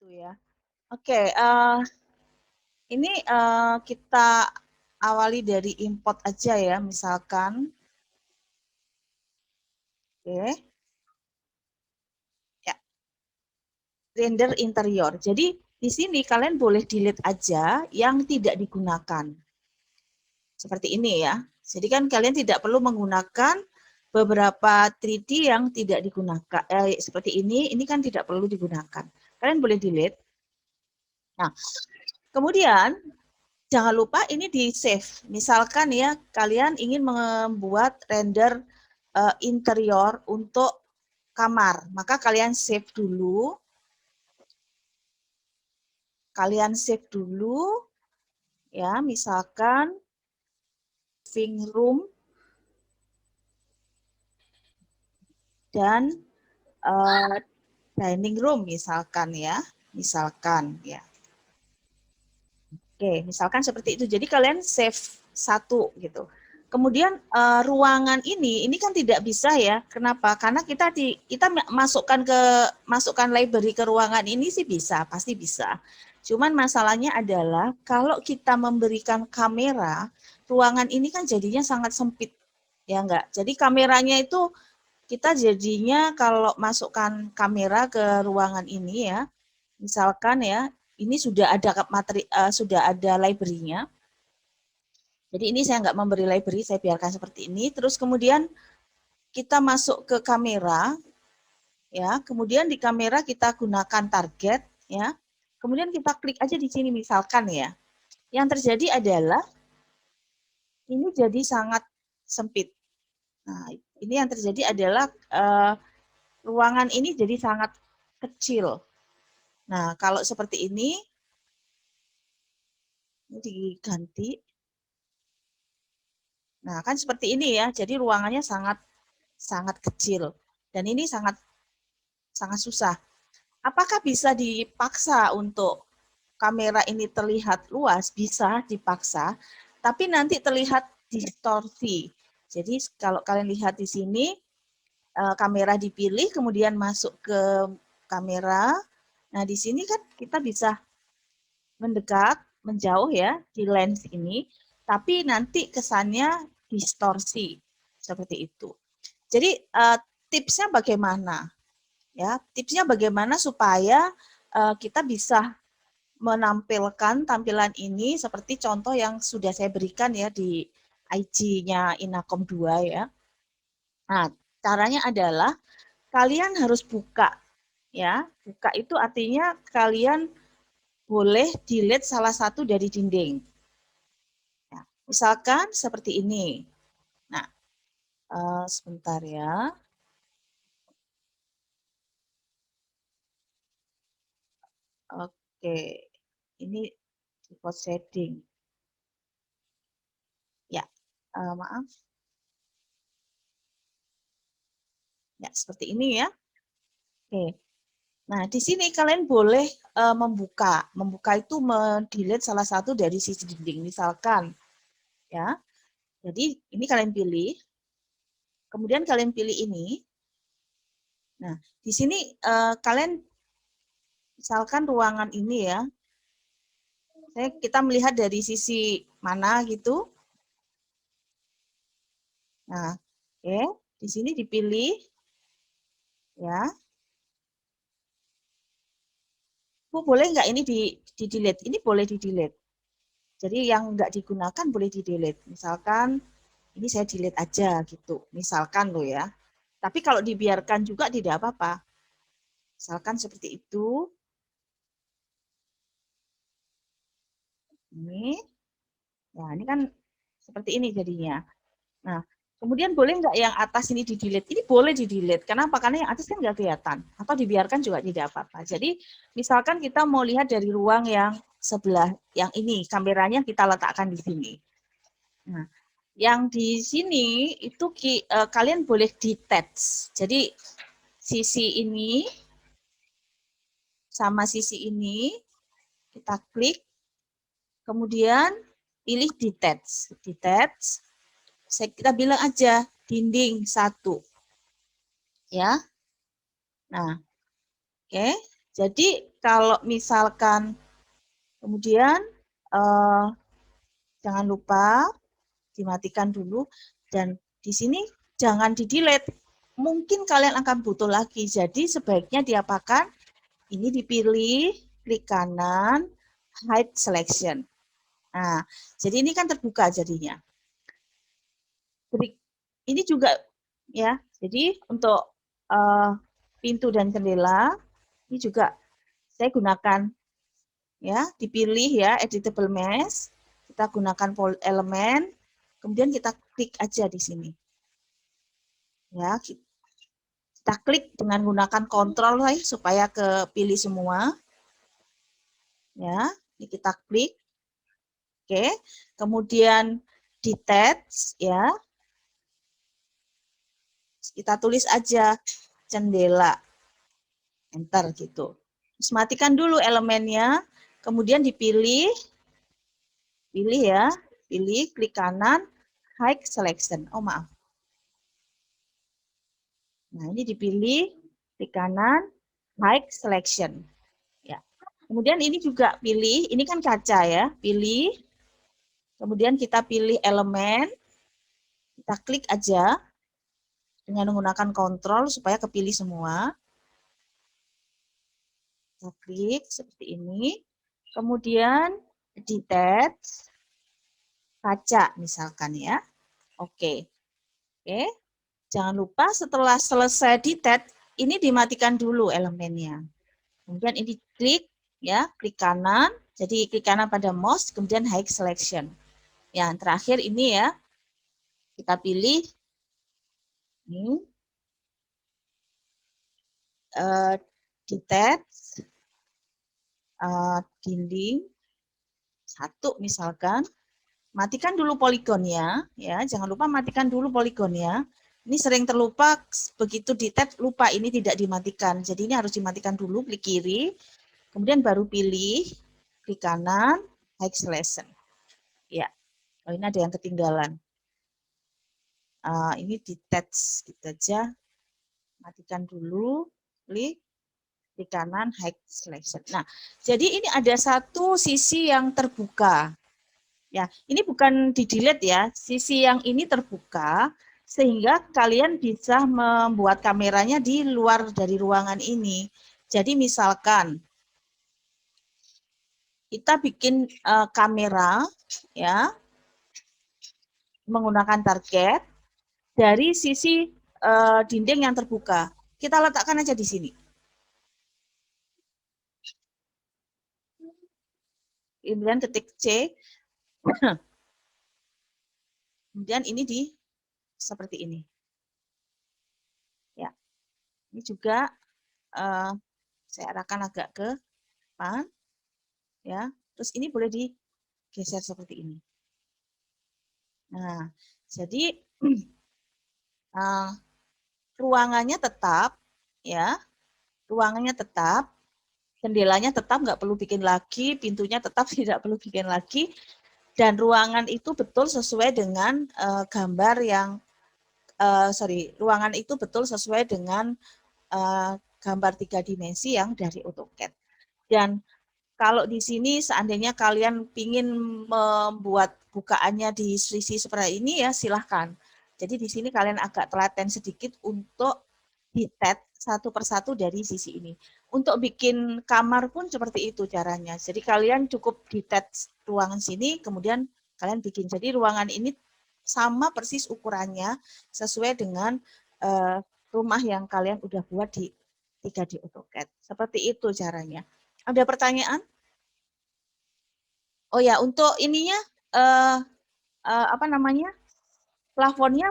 Ya. Oke, ini kita awali dari import aja ya, misalkan. Oke. Ya. Render interior. Jadi di sini kalian boleh delete aja yang tidak digunakan. Seperti ini ya. Jadi kan kalian tidak perlu menggunakan beberapa 3D yang tidak digunakan. Seperti ini kan tidak perlu digunakan. Kalian boleh delete. Nah, kemudian jangan lupa ini di save. Misalkan ya kalian ingin membuat render interior untuk kamar, maka kalian save dulu. Kalian save dulu ya, misalkan living room dan dining room misalkan ya. Misalkan ya. Oke, misalkan seperti itu. Jadi kalian save satu gitu. Kemudian ruangan ini kan tidak bisa ya. Kenapa? Karena kita masukkan library ke ruangan ini sih bisa, pasti bisa. Cuman masalahnya adalah kalau kita memberikan kamera, ruangan ini kan jadinya sangat sempit. Ya enggak? Jadi kameranya itu kita jadinya kalau masukkan kamera ke ruangan ini ya, misalkan ya, ini sudah ada sudah ada library-nya. Jadi ini saya nggak memberi library, saya biarkan seperti ini. Terus kemudian kita masuk ke kamera, ya. Kemudian di kamera kita gunakan target, ya. Kemudian kita klik aja di sini misalkan ya. Yang terjadi adalah ini jadi sangat sempit. Nah, ini yang terjadi adalah ruangan ini jadi sangat kecil. Nah, kalau seperti ini diganti. Nah, kan seperti ini ya. Jadi ruangannya sangat kecil dan ini sangat susah. Apakah bisa dipaksa untuk kamera ini terlihat luas? Bisa dipaksa, tapi nanti terlihat distorsi. Jadi kalau kalian lihat di sini, kamera dipilih, kemudian masuk ke kamera. Nah, di sini kan kita bisa mendekat, menjauh ya di lens ini, tapi nanti kesannya distorsi seperti itu. Jadi tipsnya bagaimana? Ya, tipsnya bagaimana supaya kita bisa menampilkan tampilan ini seperti contoh yang sudah saya berikan ya di IG-nya Inacom 2 ya. Nah, caranya adalah kalian harus buka ya. Buka itu artinya kalian boleh delete salah satu dari dinding. Ya, misalkan seperti ini. Nah, sebentar ya. Oke, ini default setting. Ya, maaf. Ya, seperti ini ya. Oke. Nah, di sini kalian boleh membuka. Membuka itu mendelete salah satu dari sisi dinding. Misalkan, ya. Jadi, ini kalian pilih. Kemudian kalian pilih ini. Nah, di sini kalian misalkan ruangan ini ya. Kita melihat dari sisi mana gitu. Nah, oke. Di sini dipilih. Ya. Boleh nggak ini di-delete? Ini boleh di-delete. Jadi yang nggak digunakan boleh di-delete. Misalkan ini saya delete aja gitu. Misalkan loh ya. Tapi kalau dibiarkan juga tidak apa-apa. Misalkan seperti itu. Ini. Ya, ini kan seperti ini jadinya. Nah, kemudian boleh nggak yang atas ini di-delete? Ini boleh di-delete. Kenapa? Karena yang atas kan nggak kelihatan. Atau dibiarkan juga tidak apa-apa. Jadi, misalkan kita mau lihat dari ruang yang sebelah, yang ini, kameranya kita letakkan di sini. Nah, yang di sini itu kalian boleh detach. Jadi, sisi ini sama sisi ini kita klik, kemudian pilih detach. Detach, kita bilang aja dinding 1. Ya. Nah, oke. Jadi kalau misalkan kemudian jangan lupa dimatikan dulu, dan di sini jangan di-delete. Mungkin kalian akan butuh lagi. Jadi sebaiknya diapakan? Ini dipilih, klik kanan, hide selection. Nah, jadi ini kan terbuka jadinya. Ini juga ya. Jadi untuk pintu dan jendela ini juga saya gunakan ya, dipilih ya editable mesh. Kita gunakan elemen, kemudian kita klik aja di sini. Ya, kita klik dengan menggunakan kontrol supaya kepilih semua. Ya, ini kita klik. Oke, kemudian detach ya. Kita tulis aja jendela. Enter gitu. Terus matikan dulu elemennya, kemudian dipilih, pilih ya, pilih, klik kanan, hide selection. Oh maaf. Nah ini dipilih, klik kanan, hide selection. Ya. Kemudian ini juga pilih, ini kan kaca ya, pilih, kemudian kita pilih elemen, kita klik aja dengan menggunakan kontrol supaya kepilih semua. Kita klik seperti ini, kemudian detach, kaca misalkan ya. Oke. Oke. Jangan lupa setelah selesai detach, ini dimatikan dulu elemennya. Kemudian ini klik ya, klik kanan. Jadi klik kanan pada mouse, kemudian hide selection. Yang terakhir ini ya, kita pilih ini detach dinding satu misalkan. Matikan dulu poligonnya, ya. Jangan lupa matikan dulu poligonnya. Ini sering terlupa, begitu di tab lupa ini tidak dimatikan. Jadi ini harus dimatikan dulu, klik kiri, kemudian baru pilih, klik kanan, hide selection. Ya, oh, ini ada yang ketinggalan. Ini detach gitu aja. Matikan dulu, klik kanan, hide selection. Nah, jadi ini ada satu sisi yang terbuka. Ya, ini bukan di-delete ya, sisi yang ini terbuka sehingga kalian bisa membuat kameranya di luar dari ruangan ini. Jadi misalkan kita bikin kamera ya menggunakan target dari sisi dinding yang terbuka. Kita letakkan aja di sini. Kemudian ketik C. Kemudian ini di seperti ini. Ya. Ini juga saya arahkan agak ke depan. Ya. Terus ini boleh digeser seperti ini. Nah, jadi ruangannya tetap ya. Ruangannya tetap, jendelanya tetap nggak perlu bikin lagi, pintunya tetap tidak perlu bikin lagi, dan ruangan itu betul sesuai dengan gambar yang ruangan itu betul sesuai dengan gambar 3 dimensi yang dari AutoCAD. Dan kalau di sini seandainya kalian ingin membuat bukaannya di sisi seperti ini ya silahkan. Jadi di sini kalian agak telaten sedikit untuk detach satu persatu dari sisi ini. Untuk bikin kamar pun seperti itu caranya. Jadi kalian cukup detach ruangan sini, kemudian kalian bikin. Jadi ruangan ini sama persis ukurannya sesuai dengan rumah yang kalian udah buat di 3D AutoCAD. Seperti itu caranya. Ada pertanyaan? Oh ya, untuk ininya apa namanya? Plafonnya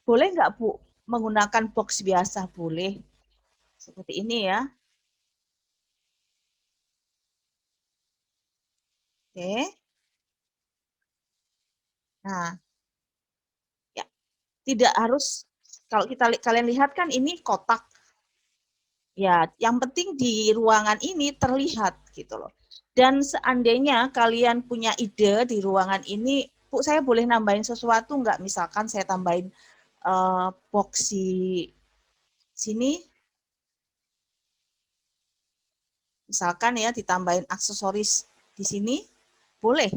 boleh nggak Bu menggunakan box biasa? Boleh. Seperti ini ya. Oke. Nah, ya tidak harus kalau kalian lihat kan ini kotak. Ya, yang penting di ruangan ini terlihat gitu loh. Dan seandainya kalian punya ide di ruangan ini, Bu, saya boleh nambahin sesuatu nggak? Misalkan saya tambahin box di sini. Misalkan ya ditambahin aksesoris di sini, boleh.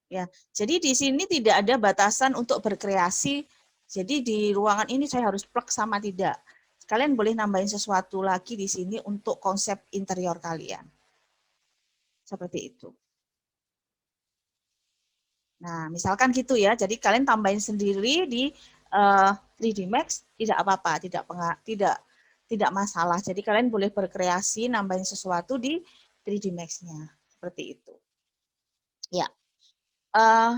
Ya, jadi di sini tidak ada batasan untuk berkreasi. Jadi di ruangan ini saya harus plek sama tidak. Kalian boleh nambahin sesuatu lagi di sini untuk konsep interior kalian. Seperti itu. Nah, misalkan gitu ya. Jadi kalian tambahin sendiri di 3D Max tidak apa-apa, tidak masalah. Jadi kalian boleh berkreasi nambahin sesuatu di 3D Max-nya. Seperti itu. Ya. Uh,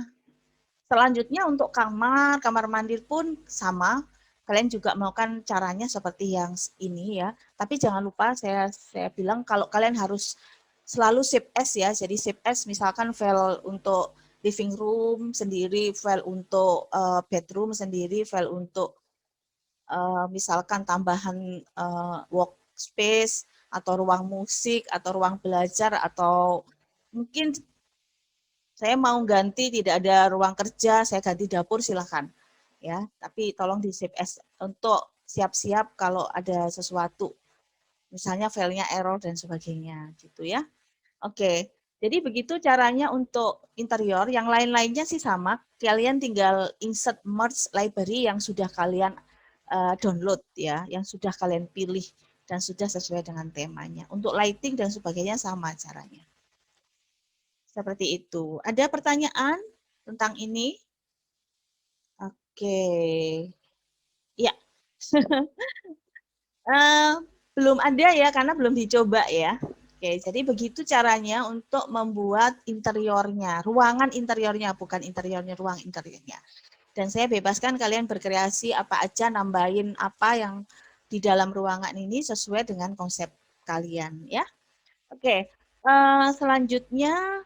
Selanjutnya untuk kamar mandi pun sama. Kalian juga melakukan caranya seperti yang ini ya. Tapi jangan lupa saya bilang kalau kalian harus selalu save as ya. Jadi save as misalkan file untuk living room sendiri, file untuk bedroom sendiri, file untuk misalkan tambahan workspace atau ruang musik atau ruang belajar atau mungkin saya mau ganti tidak ada ruang kerja, saya ganti dapur silahkan. Ya, tapi tolong di save as untuk siap-siap kalau ada sesuatu, misalnya filenya error dan sebagainya, gitu ya. Oke, jadi begitu caranya untuk interior. Yang lain-lainnya sih sama. Kalian tinggal insert merge library yang sudah kalian download ya, yang sudah kalian pilih dan sudah sesuai dengan temanya. Untuk lighting dan sebagainya sama caranya. Seperti itu. Ada pertanyaan tentang ini? Oke. Ya, eh, belum ada ya karena belum dicoba ya. Oke, jadi begitu caranya untuk membuat interiornya, ruangan interiornya, bukan interiornya, ruang interiornya. Dan saya bebaskan kalian berkreasi apa aja, nambahin apa yang di dalam ruangan ini sesuai dengan konsep kalian ya. Oke, selanjutnya